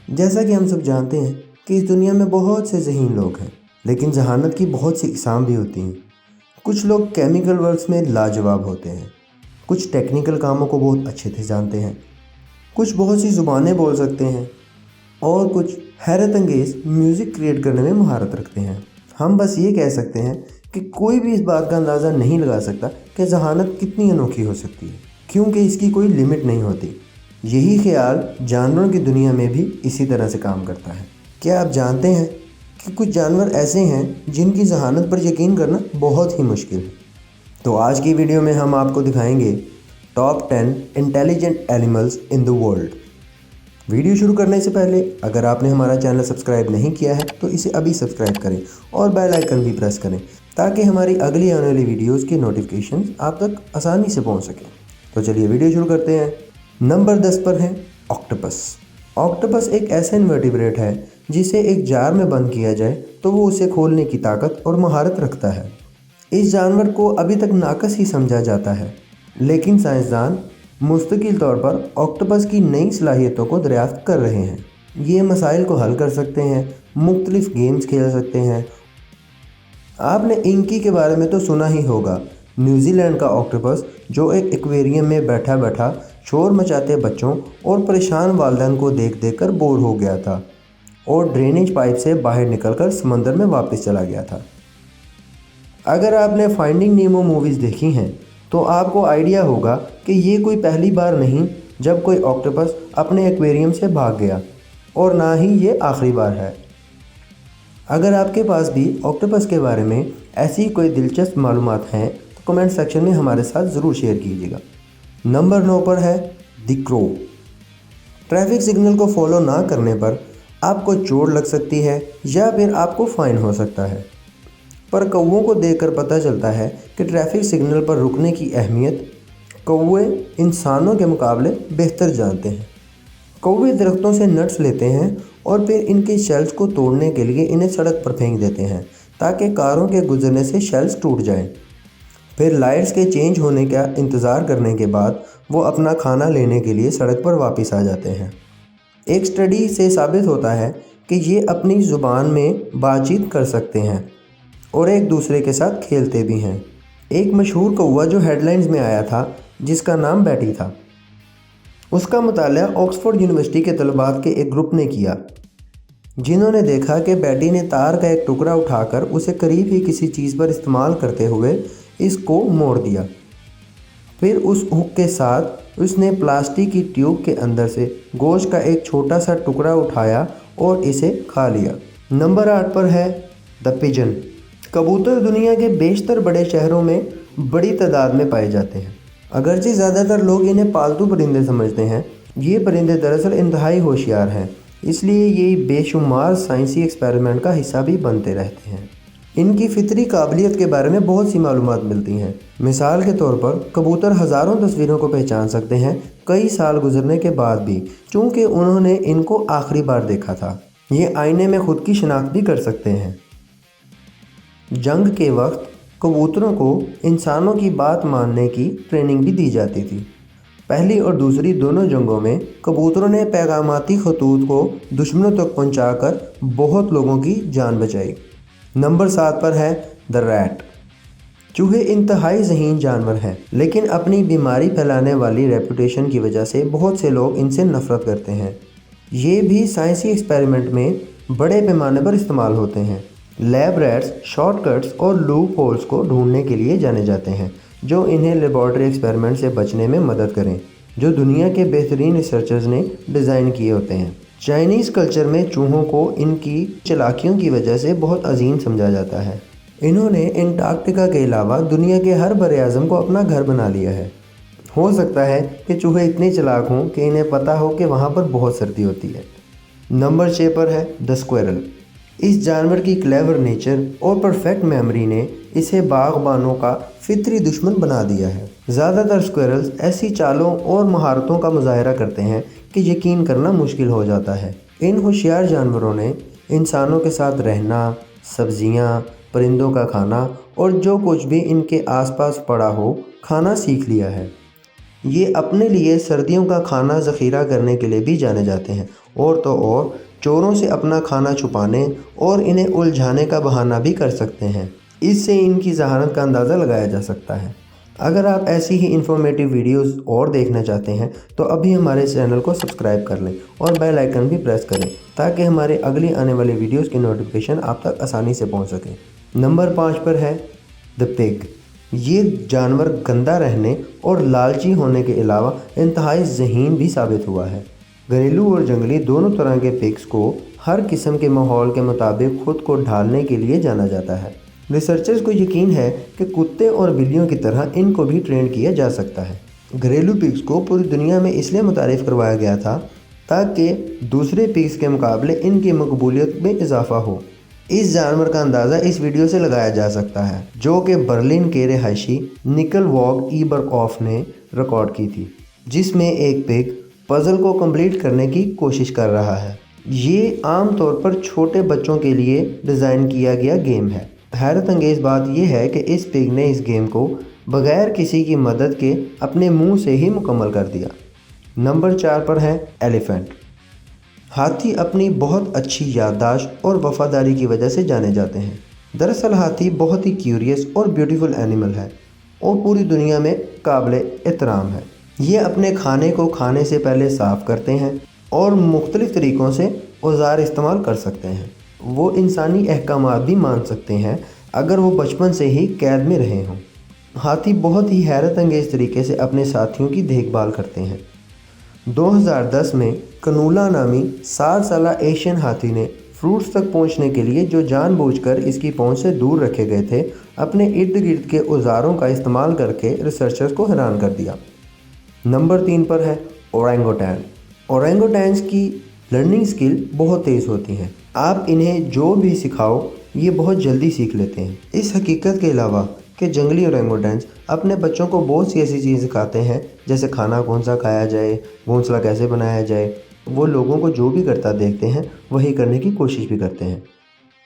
جیسا کہ ہم سب جانتے ہیں کہ اس دنیا میں بہت سے ذہین لوگ ہیں، لیکن ذہانت کی بہت سی اقسام بھی ہوتی ہیں۔ کچھ لوگ کیمیکل ورکس میں لاجواب ہوتے ہیں، کچھ ٹیکنیکل کاموں کو بہت اچھے سے جانتے ہیں، کچھ بہت سی زبانیں بول سکتے ہیں، اور کچھ حیرت انگیز میوزک کریٹ کرنے میں مہارت رکھتے ہیں۔ ہم بس یہ کہہ سکتے ہیں کہ کوئی بھی اس بات کا اندازہ نہیں لگا سکتا کہ ذہانت کتنی انوکھی ہو سکتی ہے، کیونکہ اس کی کوئی لمٹ نہیں ہوتی۔ یہی خیال جانوروں کی دنیا میں بھی اسی طرح سے کام کرتا ہے۔ کیا آپ جانتے ہیں کہ کچھ جانور ایسے ہیں جن کی ذہانت پر یقین کرنا بہت ہی مشکل ہے؟ تو آج کی ویڈیو میں ہم آپ کو دکھائیں گے ٹاپ 10 انٹیلیجنٹ اینیملز ان دی ورلڈ۔ ویڈیو شروع کرنے سے پہلے اگر آپ نے ہمارا چینل سبسکرائب نہیں کیا ہے تو اسے ابھی سبسکرائب کریں اور بیل آئیکن بھی پریس کریں تاکہ ہماری اگلی آنے والی ویڈیوز کی نوٹیفیکیشنز آپ تک آسانی سے پہنچ سکیں۔ تو چلیے ویڈیو شروع کرتے ہیں۔ نمبر 10 پر ہے آکٹوپس۔ آکٹوپس ایک ایسا انورٹیبریٹ ہے جسے ایک جار میں بند کیا جائے تو وہ اسے کھولنے کی طاقت اور مہارت رکھتا ہے۔ اس جانور کو ابھی تک ناقص ہی سمجھا جاتا ہے، لیکن سائنسدان مستقل طور پر آکٹوپس کی نئی صلاحیتوں کو دریافت کر رہے ہیں۔ یہ مسائل کو حل کر سکتے ہیں، مختلف گیمز کھیل سکتے ہیں۔ آپ نے انکی کے بارے میں تو سنا ہی ہوگا، نیوزی لینڈ کا آکٹوپس جو ایک ایکویریم میں بیٹھا بیٹھا شور مچاتے بچوں اور پریشان والدین کو دیکھ دیکھ کر بور ہو گیا تھا اور ڈرینیج پائپ سے باہر نکل کر سمندر میں واپس چلا گیا تھا۔ اگر آپ نے فائنڈنگ نیمو موویز دیکھی ہیں تو آپ کو آئیڈیا ہوگا کہ یہ کوئی پہلی بار نہیں جب کوئی آکٹوپس اپنے ایکویریم سے بھاگ گیا، اور نہ ہی یہ آخری بار ہے۔ اگر آپ کے پاس بھی آکٹوپس کے بارے میں ایسی کوئی دلچسپ معلومات ہیں تو کمنٹ سیکشن میں ہمارے ساتھ ضرور شیئر کیجیے گا۔ نمبر 9 پر ہے دی کرو۔ ٹریفک سگنل کو فالو نہ کرنے پر آپ کو چوٹ لگ سکتی ہے یا پھر آپ کو فائن ہو سکتا ہے، پر کووں کو دیکھ کر پتہ چلتا ہے کہ ٹریفک سگنل پر رکنے کی اہمیت کوے انسانوں کے مقابلے بہتر جانتے ہیں۔ کوے درختوں سے نٹس لیتے ہیں اور پھر ان کے شیلز کو توڑنے کے لیے انہیں سڑک پر پھینک دیتے ہیں تاکہ کاروں کے گزرنے سے شیلز ٹوٹ جائیں۔ پھر لائٹس کے چینج ہونے کا انتظار کرنے کے بعد وہ اپنا کھانا لینے کے لیے سڑک پر واپس آ جاتے ہیں۔ ایک سٹڈی سے ثابت ہوتا ہے کہ یہ اپنی زبان میں بات چیت کر سکتے ہیں اور ایک دوسرے کے ساتھ کھیلتے بھی ہیں۔ ایک مشہور کوا جو ہیڈ لائنز میں آیا تھا جس کا نام بیٹی تھا، اس کا مطالعہ آکسفورڈ یونیورسٹی کے طلباء کے ایک گروپ نے کیا، جنہوں نے دیکھا کہ بیٹی نے تار کا ایک ٹکڑا اٹھا کر اسے قریب ہی کسی چیز پر استعمال کرتے ہوئے اس کو موڑ دیا۔ پھر اس ہک کے ساتھ اس نے پلاسٹک کی ٹیوب کے اندر سے گوشت کا ایک چھوٹا سا ٹکڑا اٹھایا اور اسے کھا لیا۔ نمبر 8 پر ہے دی پجن۔ کبوتر دنیا کے بیشتر بڑے شہروں میں بڑی تعداد میں پائے جاتے ہیں۔ اگرچہ زیادہ تر لوگ انہیں پالتو پرندے سمجھتے ہیں، یہ پرندے دراصل انتہائی ہوشیار ہیں، اس لیے یہ بے شمار سائنسی ایکسپیریمنٹ کا حصہ بھی بنتے رہتے ہیں۔ ان کی فطری قابلیت کے بارے میں بہت سی معلومات ملتی ہیں۔ مثال کے طور پر کبوتر ہزاروں تصویروں کو پہچان سکتے ہیں کئی سال گزرنے کے بعد بھی، چونکہ انہوں نے ان کو آخری بار دیکھا تھا۔ یہ آئینے میں خود کی شناخت بھی کر سکتے ہیں۔ جنگ کے وقت کبوتروں کو انسانوں کی بات ماننے کی ٹریننگ بھی دی جاتی تھی۔ پہلی اور دوسری دونوں جنگوں میں کبوتروں نے پیغاماتی خطوط کو دشمنوں تک پہنچا کر بہت لوگوں کی جان بچائی۔ نمبر 7 پر ہے دی ریٹ۔ چوہے انتہائی ذہین جانور ہیں، لیکن اپنی بیماری پھیلانے والی ریپوٹیشن کی وجہ سے بہت سے لوگ ان سے نفرت کرتے ہیں۔ یہ بھی سائنسی ایکسپیریمنٹ میں بڑے پیمانے پر استعمال ہوتے ہیں۔ لیب ریٹس شارٹ کٹس اور لوپ ہولز کو ڈھونڈنے کے لیے جانے جاتے ہیں جو انہیں لیبارٹری ایکسپیریمنٹ سے بچنے میں مدد کریں، جو دنیا کے بہترین ریسرچرز نے ڈیزائن کیے ہوتے ہیں۔ چائنیز کلچر میں چوہوں کو ان کی چالاکیوں کی وجہ سے بہت عظیم سمجھا جاتا ہے۔ انہوں نے انٹارکٹیکا کے علاوہ دنیا کے ہر بر اعظم کو اپنا گھر بنا لیا ہے۔ ہو سکتا ہے کہ چوہے اتنے چلاک ہوں کہ انہیں پتہ ہو کہ وہاں پر بہت سردی ہوتی ہے۔ نمبر 6 پر ہے دی سکویرل۔ اس جانور کی کلیور نیچر اور پرفیکٹ میموری نے اسے باغبانوں کا فطری دشمن بنا دیا ہے۔ زیادہ تر سکویرلز ایسی چالوں اور مہارتوں کا مظاہرہ کرتے ہیں کہ یقین کرنا مشکل ہو جاتا ہے۔ ان ہوشیار جانوروں نے انسانوں کے ساتھ رہنا، سبزیاں، پرندوں کا کھانا اور جو کچھ بھی ان کے آس پاس پڑا ہو کھانا سیکھ لیا ہے۔ یہ اپنے لیے سردیوں کا کھانا ذخیرہ کرنے کے لیے بھی جانے جاتے ہیں، اور تو اور چوروں سے اپنا کھانا چھپانے اور انہیں الجھانے کا بہانہ بھی کر سکتے ہیں۔ اس سے ان کی ذہانت کا اندازہ لگایا جا سکتا ہے۔ اگر آپ ایسی ہی انفارمیٹیو ویڈیوز اور دیکھنا چاہتے ہیں تو ابھی ہمارے چینل کو سبسکرائب کر لیں اور بیل آئیکن بھی پریس کریں تاکہ ہمارے اگلی آنے والی ویڈیوز کی نوٹیفیکیشن آپ تک آسانی سے پہنچ سکے۔ نمبر 5 پر ہے دی پگ۔ یہ جانور گندہ رہنے اور لالچی ہونے کے علاوہ انتہائی ذہین بھی ثابت ہوا ہے۔ گھریلو اور جنگلی دونوں طرح کے پگز کو ہر قسم کے ماحول کے مطابق خود کو ڈھالنے کے لیے جانا جاتا ہے۔ ریسرچرز کو یقین ہے کہ کتے اور بلیوں کی طرح ان کو بھی ٹرین کیا جا سکتا ہے۔ گھریلو پگز کو پوری دنیا میں اس لیے متعارف کروایا گیا تھا تاکہ دوسرے پگز کے مقابلے ان کی مقبولیت میں اضافہ ہو۔ اس جانور کا اندازہ اس ویڈیو سے لگایا جا سکتا ہے جو کہ برلن کے رہائشی نکل واگ ایبرکوف نے ریکارڈ کی تھی، جس میں ایک پگ پزل کو کمپلیٹ کرنے کی کوشش کر رہا ہے۔ یہ عام طور پر چھوٹے بچوں کے لیے ڈیزائن کیا گیا گیم ہے۔ حیرت انگیز بات یہ ہے کہ اس پگ نے اس گیم کو بغیر کسی کی مدد کے اپنے منہ سے ہی مکمل کر دیا۔ نمبر 4 پر ہے ایلیفینٹ۔ ہاتھی اپنی بہت اچھی یادداشت اور وفاداری کی وجہ سے جانے جاتے ہیں۔ دراصل ہاتھی بہت ہی کیوریس اور بیوٹیفل اینیمل ہے اور پوری دنیا میں قابل احترام ہے۔ یہ اپنے کھانے کو کھانے سے پہلے صاف کرتے ہیں اور مختلف طریقوں سے اوزار استعمال کر سکتے ہیں۔ وہ انسانی احکامات بھی مان سکتے ہیں اگر وہ بچپن سے ہی قید میں رہے ہوں۔ ہاتھی بہت ہی حیرت انگیز طریقے سے اپنے ساتھیوں کی دیکھ بھال کرتے ہیں۔ 2010 میں کنولا نامی 60 سالہ ایشین ہاتھی نے فروٹس تک پہنچنے کے لیے جو جان بوجھ کر اس کی پہنچ سے دور رکھے گئے تھے اپنے ارد گرد کے اوزاروں کا استعمال کر کے ریسرچرز کو حیران کر دیا۔ نمبر 3 پر ہے اورانگوٹان۔ اورانگوٹانز کی لرننگ سکل بہت تیز ہوتی ہیں۔ آپ انہیں جو بھی سکھاؤ یہ بہت جلدی سیکھ لیتے ہیں۔ اس حقیقت کے علاوہ کہ جنگلی اورانگوٹانز اپنے بچوں کو بہت سی ایسی چیزیں سکھاتے ہیں جیسے کھانا کون سا کھایا جائے، گھونسلہ کیسے بنایا جائے، وہ لوگوں کو جو بھی کرتا دیکھتے ہیں وہی کرنے کی کوشش بھی کرتے ہیں۔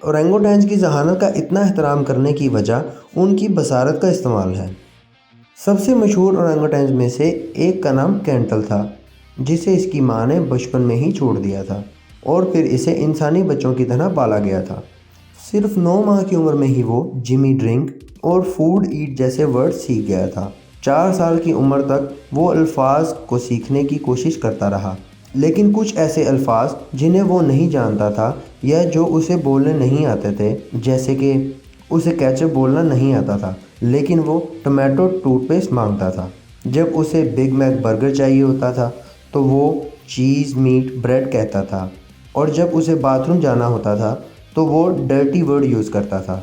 اورانگوٹانز کی ذہانت کا اتنا احترام کرنے کی وجہ ان کی بصارت کا استعمال ہے۔ سب سے مشہور اورانگوٹانز میں سے ایک کا نام کینٹل تھا، جسے اس کی ماں نے بچپن میں ہی چھوڑ دیا تھا اور پھر اسے انسانی بچوں کی طرح پالا گیا تھا۔ صرف 9 ماہ کی عمر میں ہی وہ جمی ڈرنک اور فوڈ ایٹ جیسے ورڈ سیکھ گیا تھا۔ 4 سال کی عمر تک وہ الفاظ کو سیکھنے کی کوشش کرتا رہا، لیکن کچھ ایسے الفاظ جنہیں وہ نہیں جانتا تھا یا جو اسے بولنے نہیں آتے تھے، جیسے کہ اسے کیچپ بولنا نہیں آتا تھا لیکن وہ ٹمیٹو ٹوتھ پیسٹ مانگتا تھا۔ جب اسے بگ میک برگر چاہیے ہوتا تھا تو وہ چیز میٹ بریڈ کہتا تھا، اور جب اسے باتھ روم جانا ہوتا تھا تو وہ ڈرٹی ورڈ یوز کرتا تھا۔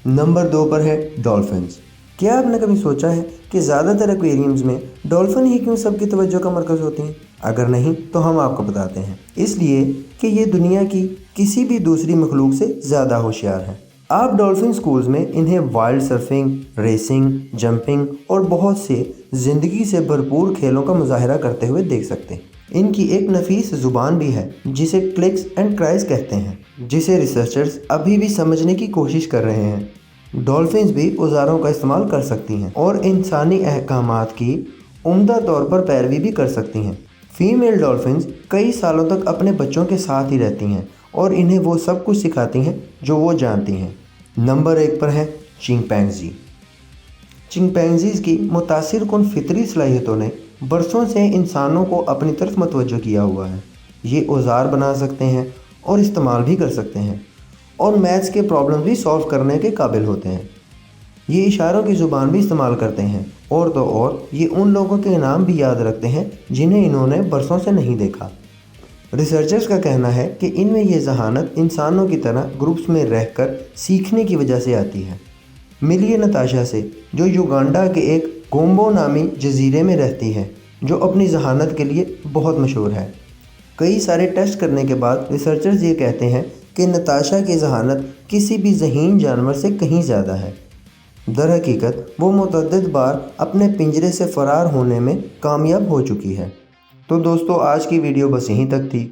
نمبر 2 پر ہے ڈولفنز۔ کیا آپ نے کبھی سوچا ہے کہ زیادہ تر ایکویریمز میں ڈولفن ہی کیوں سب کی توجہ کا مرکز ہوتی ہیں؟ اگر نہیں تو ہم آپ کو بتاتے ہیں۔ اس لیے کہ یہ دنیا کی کسی بھی دوسری مخلوق سے زیادہ ہوشیار ہیں۔ آپ ڈولفن سکولز میں انہیں وائلڈ سرفنگ، ریسنگ، جمپنگ اور بہت سے زندگی سے بھرپور کھیلوں کا مظاہرہ کرتے ہوئے دیکھ سکتے ہیں۔ ان کی ایک نفیس زبان بھی ہے جسے کلکس اینڈ کرائز کہتے ہیں، جسے ریسرچرز ابھی بھی سمجھنے کی کوشش کر رہے ہیں۔ ڈولفنز بھی اوزاروں کا استعمال کر سکتی ہیں اور انسانی احکامات کی عمدہ طور پر پیروی بھی کر سکتی ہیں۔ فیمیل ڈولفنز کئی سالوں تک اپنے بچوں کے ساتھ ہی رہتی ہیں اور انہیں وہ سب کچھ سکھاتی ہیں جو وہ جانتی ہیں۔ نمبر 1 پر ہے چمپینزی۔ چمپینزیز کی متاثر کن فطری صلاحیتوں نے برسوں سے انسانوں کو اپنی طرف متوجہ کیا ہوا ہے۔ یہ اوزار بنا سکتے ہیں اور استعمال بھی کر سکتے ہیں اور میتھس کے پرابلم بھی سولو کرنے کے قابل ہوتے ہیں۔ یہ اشاروں کی زبان بھی استعمال کرتے ہیں اور تو اور یہ ان لوگوں کے نام بھی یاد رکھتے ہیں جنہیں انہوں نے برسوں سے نہیں دیکھا۔ ریسرچرز کا کہنا ہے کہ ان میں یہ ذہانت انسانوں کی طرح گروپس میں رہ کر سیکھنے کی وجہ سے آتی ہے۔ ملی نتاشا سے، جو یوگانڈا کے ایک گومبو نامی جزیرے میں رہتی ہے، جو اپنی ذہانت کے لیے بہت مشہور ہے۔ کئی سارے ٹیسٹ کرنے کے بعد ریسرچرز یہ کہتے ہیں کہ نتاشا کی ذہانت کسی بھی ذہین جانور سے کہیں زیادہ ہے۔ در حقیقت وہ متعدد بار اپنے پنجرے سے فرار ہونے میں کامیاب ہو چکی ہے۔ تو دوستو، آج کی ویڈیو بس یہیں تک تھی۔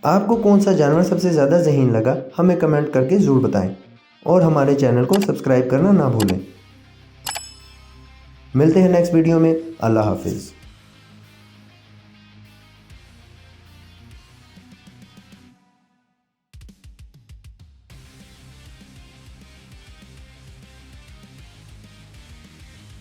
آپ کو کون سا جانور سب سے زیادہ ذہین لگا ہمیں کمنٹ کر کے ضرور بتائیں اور ہمارے چینل کو سبسکرائب کرنا نہ بھولیں۔ ملتے ہیں نیکسٹ ویڈیو میں۔ اللہ حافظ۔